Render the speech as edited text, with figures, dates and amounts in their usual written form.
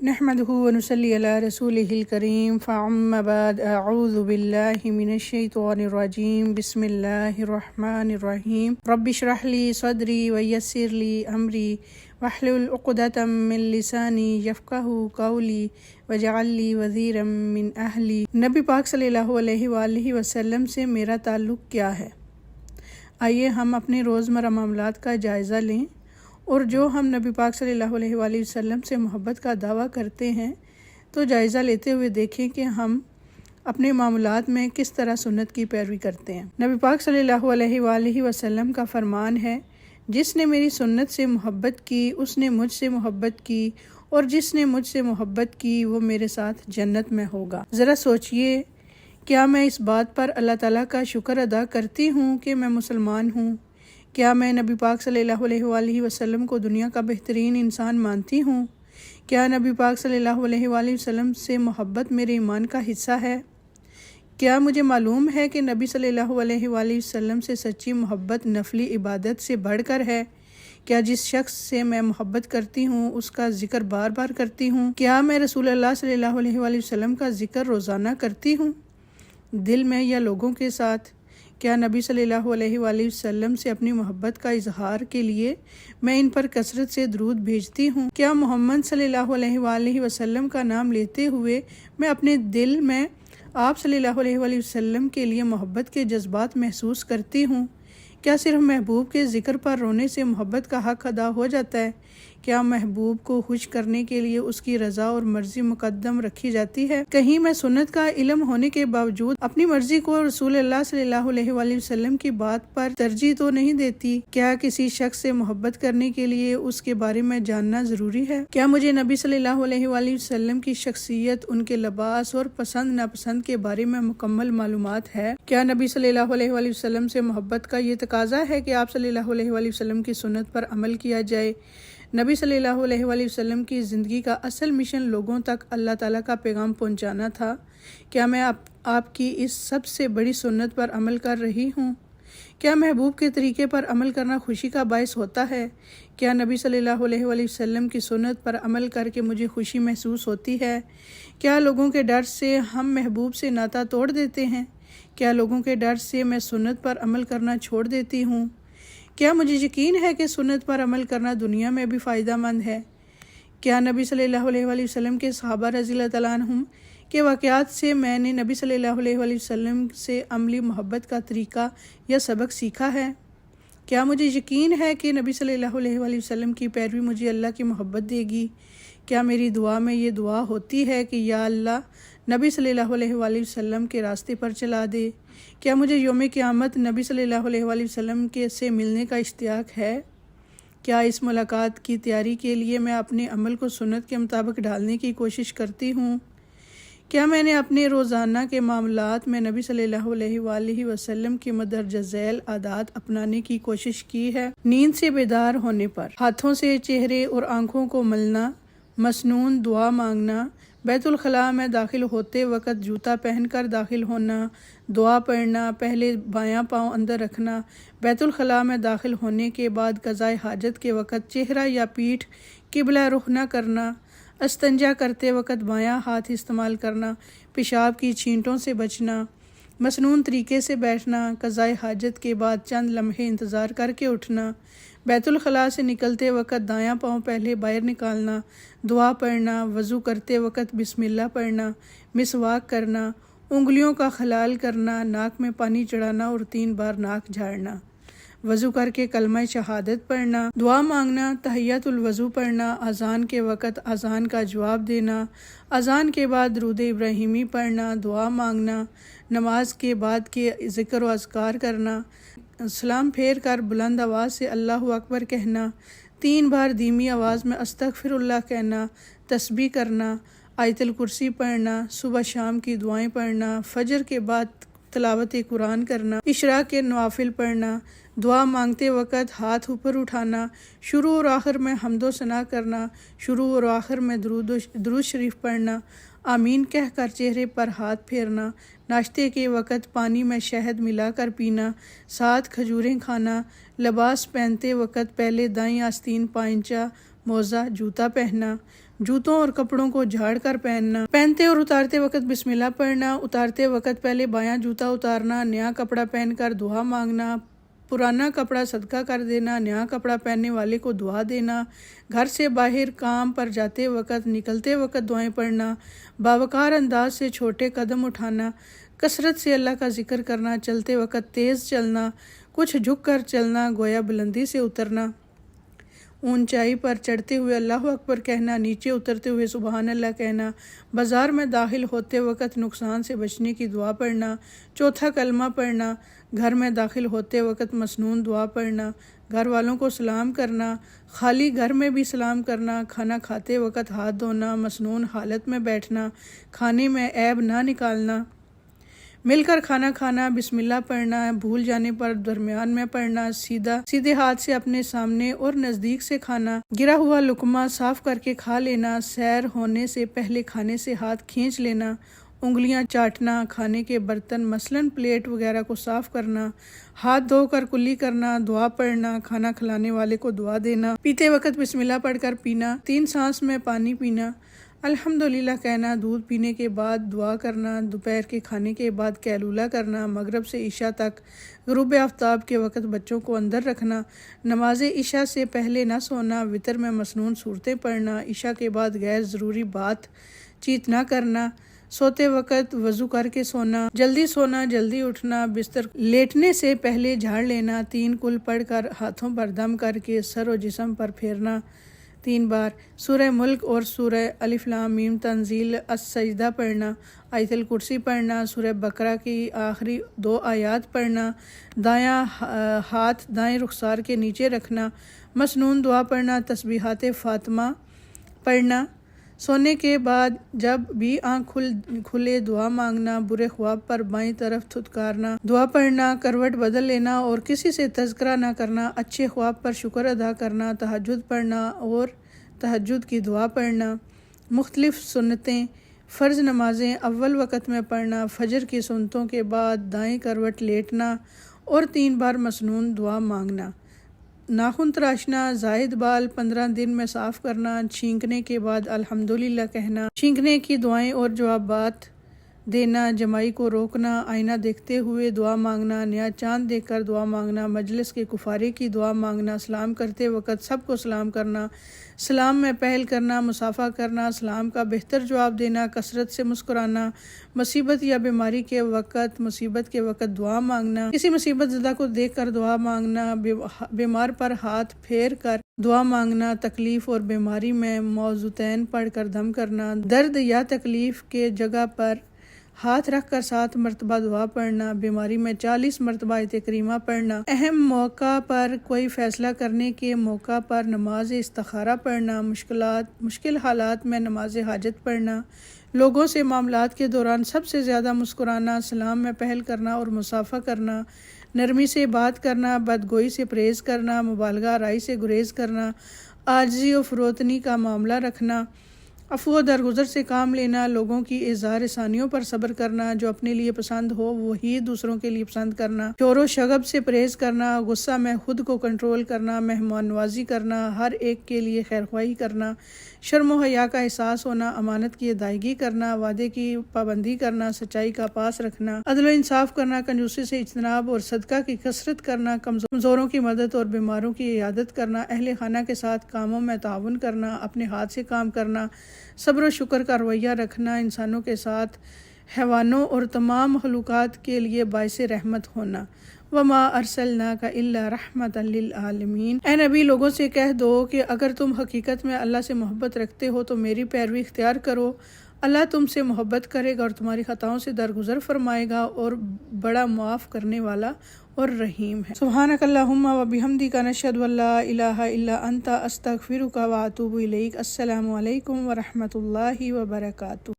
نحمده ونصلي على رسوله الكريم فأما بعد أعوذ بالله من الشيطان الرجيم بسم الله الرحمن الرحيم رب اشرح لي صدري ويسر لي أمري واحلل عقدة من لساني يفقهوا قولي واجعل لي وزيرا من أهلي۔ نبی پاک صلی اللہ علیہ وآلہ وسلم سے میرا تعلق کیا ہے؟ آئیے ہم اپنے روزمرہ معاملات کا جائزہ لیں اور جو ہم نبی پاک صلی اللہ علیہ وآلہ وسلم سے محبت کا دعویٰ کرتے ہیں تو جائزہ لیتے ہوئے دیکھیں کہ ہم اپنے معاملات میں کس طرح سنت کی پیروی کرتے ہیں۔ نبی پاک صلی اللہ علیہ وآلہ وسلم کا فرمان ہے، جس نے میری سنت سے محبت کی اس نے مجھ سے محبت کی، اور جس نے مجھ سے محبت کی وہ میرے ساتھ جنت میں ہوگا۔ ذرا سوچئے، کیا میں اس بات پر اللہ تعالیٰ کا شکر ادا کرتی ہوں کہ میں مسلمان ہوں؟ کیا میں نبی پاک صلی اللہ علیہ وآلہ وسلم کو دنیا کا بہترین انسان مانتی ہوں؟ کیا نبی پاک صلی اللہ علیہ وآلہ وسلم سے محبت میرے ایمان کا حصہ ہے؟ کیا مجھے معلوم ہے کہ نبی صلی اللہ علیہ وآلہ وسلم سے سچی محبت نفلی عبادت سے بڑھ کر ہے؟ کیا جس شخص سے میں محبت کرتی ہوں اس کا ذکر بار بار کرتی ہوں؟ کیا میں رسول اللہ صلی اللہ علیہ وآلہ وسلم کا ذکر روزانہ کرتی ہوں، دل میں یا لوگوں کے ساتھ؟ کیا نبی صلی اللہ علیہ وآلہ وسلم سے اپنی محبت کا اظہار کے لیے میں ان پر کثرت سے درود بھیجتی ہوں؟ کیا محمد صلی اللہ علیہ وآلہ وسلم کا نام لیتے ہوئے میں اپنے دل میں آپ صلی اللہ علیہ وآلہ وسلم کے لیے محبت کے جذبات محسوس کرتی ہوں؟ کیا صرف محبوب کے ذکر پر رونے سے محبت کا حق ادا ہو جاتا ہے؟ کیا محبوب کو خوش کرنے کے لیے اس کی رضا اور مرضی مقدم رکھی جاتی ہے؟ کہیں میں سنت کا علم ہونے کے باوجود اپنی مرضی کو رسول اللہ صلی اللہ علیہ وآلہ وسلم کی بات پر ترجیح تو نہیں دیتی؟ کیا کسی شخص سے محبت کرنے کے لیے اس کے بارے میں جاننا ضروری ہے؟ کیا مجھے نبی صلی اللہ علیہ وآلہ وسلم کی شخصیت، ان کے لباس اور پسند ناپسند کے بارے میں مکمل معلومات ہے؟ کیا نبی صلی اللہ علیہ وآلہ وسلم سے محبت کا یہ تقاضا ہے کہ آپ صلی اللہ علیہ وآلہ وسلم کی سنت پر عمل کیا جائے؟ نبی صلی اللہ علیہ وآلہ وسلم کی زندگی کا اصل مشن لوگوں تک اللہ تعالیٰ کا پیغام پہنچانا تھا۔ کیا میں آپ کی اس سب سے بڑی سنت پر عمل کر رہی ہوں؟ کیا محبوب کے طریقے پر عمل کرنا خوشی کا باعث ہوتا ہے؟ کیا نبی صلی اللہ علیہ وآلہ وسلم کی سنت پر عمل کر کے مجھے خوشی محسوس ہوتی ہے؟ کیا لوگوں کے ڈر سے ہم محبوب سے ناطہ توڑ دیتے ہیں؟ کیا لوگوں کے ڈر سے میں سنت پر عمل کرنا چھوڑ دیتی ہوں؟ کیا مجھے یقین ہے کہ سنت پر عمل کرنا دنیا میں بھی فائدہ مند ہے؟ کیا نبی صلی اللہ علیہ وآلہ وسلم کے صحابہ رضی اللہ تعالیٰ عنہم کے واقعات سے میں نے نبی صلی اللہ علیہ وآلہ وسلم سے عملی محبت کا طریقہ یا سبق سیکھا ہے؟ کیا مجھے یقین ہے کہ نبی صلی اللہ علیہ وآلہ وسلم کی پیروی مجھے اللہ کی محبت دے گی؟ کیا میری دعا میں یہ دعا ہوتی ہے کہ یا اللہ نبی صلی اللہ علیہ وآلہ وسلم کے راستے پر چلا دے؟ کیا مجھے یوم قیامت نبی صلی اللہ علیہ وآلہ وسلم کے سے ملنے کا اشتیاق ہے؟ کیا اس ملاقات کی تیاری کے لیے میں اپنے عمل کو سنت کے مطابق ڈھالنے کی کوشش کرتی ہوں؟ کیا میں نے اپنے روزانہ کے معاملات میں نبی صلی اللہ علیہ وآلہ وسلم کے مندرجہ ذیل عادات اپنانے کی کوشش کی ہے؟ نیند سے بیدار ہونے پر ہاتھوں سے چہرے اور آنکھوں کو ملنا، مسنون دعا مانگنا، بیت الخلاء میں داخل ہوتے وقت جوتا پہن کر داخل ہونا، دعا پڑھنا، پہلے بایاں پاؤں اندر رکھنا، بیت الخلاء میں داخل ہونے کے بعد قضائے حاجت کے وقت چہرہ یا پیٹھ قبلہ رخ نہ کرنا، استنجا کرتے وقت بایاں ہاتھ استعمال کرنا، پیشاب کی چھینٹوں سے بچنا، مسنون طریقے سے بیٹھنا، قضائے حاجت کے بعد چند لمحے انتظار کر کے اٹھنا، بیت الخلاء سے نکلتے وقت دایاں پاؤں پہلے باہر نکالنا، دعا پڑھنا، وضو کرتے وقت بسم اللہ پڑھنا، مسواک کرنا، انگلیوں کا خلال کرنا، ناک میں پانی چڑھانا اور 3 بار ناک جھاڑنا، وضو کر کے کلمہ شہادت پڑھنا، دعا مانگنا، تحیۃ الوضو پڑھنا، اذان کے وقت اذان کا جواب دینا، اذان کے بعد درود ابراہیمی پڑھنا، دعا مانگنا، نماز کے بعد کے ذکر و اذکار کرنا، سلام پھیر کر بلند آواز سے اللہ اکبر کہنا، 3 بار دھیمی آواز میں استغفر اللہ کہنا، تسبیح کرنا، آیت الکرسی پڑھنا، صبح شام کی دعائیں پڑھنا، فجر کے بعد تلاوت قرآن کرنا، اشراق کے نوافل پڑھنا، دعا مانگتے وقت ہاتھ اوپر اٹھانا، شروع اور آخر میں حمد و ثنا کرنا، شروع اور آخر میں درود شریف پڑھنا، آمین کہہ کر چہرے پر ہاتھ پھیرنا، ناشتے کے وقت پانی میں شہد ملا کر پینا، 7 کھجوریں کھانا، لباس پہنتے وقت پہلے دائیں آستین پائنچہ موزہ جوتا پہننا، جوتوں اور کپڑوں کو جھاڑ کر پہننا، پہنتے اور اتارتے وقت بسم اللہ پڑھنا، اتارتے وقت پہلے بایاں جوتا اتارنا، نیا کپڑا پہن کر دعا مانگنا، پرانا کپڑا صدقہ کر دینا، نیا کپڑا پہننے والے کو دعا دینا، گھر سے باہر کام پر جاتے وقت نکلتے وقت دعائیں پڑھنا، باوقار انداز سے چھوٹے قدم اٹھانا، کثرت سے اللہ کا ذکر کرنا، چلتے وقت تیز چلنا، کچھ جھک کر چلنا، گویا بلندی سے اترنا، اونچائی پر چڑھتے ہوئے اللہ اکبر کہنا، نیچے اترتے ہوئے سبحان اللہ کہنا، بازار میں داخل ہوتے وقت نقصان سے بچنے کی دعا پڑھنا، چوتھا کلمہ پڑھنا، گھر میں داخل ہوتے وقت مسنون دعا پڑھنا، گھر والوں کو سلام کرنا، خالی گھر میں بھی سلام کرنا، کھانا کھاتے وقت ہاتھ دھونا، مسنون حالت میں بیٹھنا، کھانے میں عیب نہ نکالنا، مل کر کھانا کھانا، بسم اللہ پڑھنا، بھول جانے پر درمیان میں پڑھنا، سیدھے ہاتھ سے اپنے سامنے اور نزدیک سے کھانا، گرا ہوا لقمہ صاف کر کے کھا لینا، سیر ہونے سے پہلے کھانے سے ہاتھ کھینچ لینا، انگلیاں چاٹنا، کھانے کے برتن مثلاً پلیٹ وغیرہ کو صاف کرنا، ہاتھ دھو کر کلی کرنا، دعا پڑھنا، کھانا کھلانے والے کو دعا دینا، پیتے وقت بسم اللہ پڑھ کر پینا، 3 سانس میں پانی پینا، الحمدللہ کہنا، دودھ پینے کے بعد دعا کرنا، دوپہر کے کھانے کے بعد قیلولہ کرنا، مغرب سے عشاء تک غروب آفتاب کے وقت بچوں کو اندر رکھنا، نماز عشاء سے پہلے نہ سونا، وتر میں مسنون صورتیں پڑھنا، عشاء کے بعد غیر ضروری بات چیت نہ کرنا، سوتے وقت وضو کر کے سونا، جلدی اٹھنا، بستر لیٹنے سے پہلے جھاڑ لینا، 3 کل پڑھ کر ہاتھوں پر دم کر کے سر و جسم پر پھیرنا 3 بار، سورہ ملک اور سورہ الف لام میم تنزیل السجدہ پڑھنا، آیت الکرسی پڑھنا، سورہ بقرہ کی آخری 2 آیات پڑھنا، دایاں ہاتھ دائیں رخسار کے نیچے رکھنا، مسنون دعا پڑھنا، تسبیحات فاطمہ پڑھنا، سونے کے بعد جب بھی آنکھ کھلے دعا مانگنا، برے خواب پر بائیں طرف تھتکارنا، دعا پڑھنا، کروٹ بدل لینا اور کسی سے تذکرہ نہ کرنا، اچھے خواب پر شکر ادا کرنا، تہجد پڑھنا اور تہجد کی دعا پڑھنا، مختلف سنتیں، فرض نمازیں اول وقت میں پڑھنا، فجر کی سنتوں کے بعد دائیں کروٹ لیٹنا اور 3 بار مسنون دعا مانگنا، ناخن تراشنا، زائد بال 15 دن میں صاف کرنا، چھینکنے کے بعد الحمدللہ کہنا، چھینکنے کی دعائیں اور جوابات دینا، جمائی کو روکنا، آئینہ دیکھتے ہوئے دعا مانگنا، نیا چاند دیکھ کر دعا مانگنا، مجلس کے کفارے کی دعا مانگنا، سلام کرتے وقت سب کو سلام کرنا، سلام میں پہل کرنا، مصافحہ کرنا، سلام کا بہتر جواب دینا، کثرت سے مسکرانا، مصیبت یا بیماری کے وقت دعا مانگنا، کسی مصیبت زدہ کو دیکھ کر دعا مانگنا، بیمار پر ہاتھ پھیر کر دعا مانگنا، تکلیف اور بیماری میں موضوعتین پڑھ کر دم کرنا، درد یا تکلیف کے جگہ پر ہاتھ رکھ کر 7 مرتبہ دعا پڑھنا، بیماری میں 40 مرتبہ آیت کریمہ پڑھنا، اہم موقع پر کوئی فیصلہ کرنے کے موقع پر نماز استخارہ پڑھنا، مشکل حالات میں نماز حاجت پڑھنا، لوگوں سے معاملات کے دوران سب سے زیادہ مسکرانا، سلام میں پہل کرنا اور مصافحہ کرنا، نرمی سے بات کرنا، بدگوئی سے پرہیز کرنا، مبالغہ آرائی سے گریز کرنا، عاجزی و فروتنی کا معاملہ رکھنا، عفو و درگزر سے کام لینا، لوگوں کی اظہار ثانیوں پر صبر کرنا، جو اپنے لیے پسند ہو وہی دوسروں کے لیے پسند کرنا، شور و شغب سے پرہیز کرنا، غصہ میں خود کو کنٹرول کرنا، مہمان نوازی کرنا، ہر ایک کے لیے خیرخواہی کرنا، شرم و حیا کا احساس ہونا، امانت کی ادائیگی کرنا، وعدے کی پابندی کرنا، سچائی کا پاس رکھنا، عدل و انصاف کرنا، کنجوسی سے اجتناب اور صدقہ کی کثرت کرنا، کمزوروں کی مدد اور بیماروں کی عیادت کرنا، اہل خانہ کے ساتھ کاموں میں تعاون کرنا، اپنے ہاتھ سے کام کرنا، صبر و شکر کا رویہ رکھنا، انسانوں کے ساتھ حیوانوں اور تمام مخلوقات کے لیے باعث رحمت ہونا، وما ارسلناک الا رحمۃ للعالمین۔ اے نبی، لوگوں سے کہہ دو کہ اگر تم حقیقت میں اللہ سے محبت رکھتے ہو تو میری پیروی اختیار کرو، اللہ تم سے محبت کرے گا اور تمہاری خطاؤں سے درگزر فرمائے گا اور بڑا معاف کرنے والا اور رحیم ہے۔ سبحانک اللہم و بحمدک، نشہد ان لا الہ الا انت، استغفرک و اتوب الیک۔ السلام علیکم و رحمۃ اللہ وبرکاتہ۔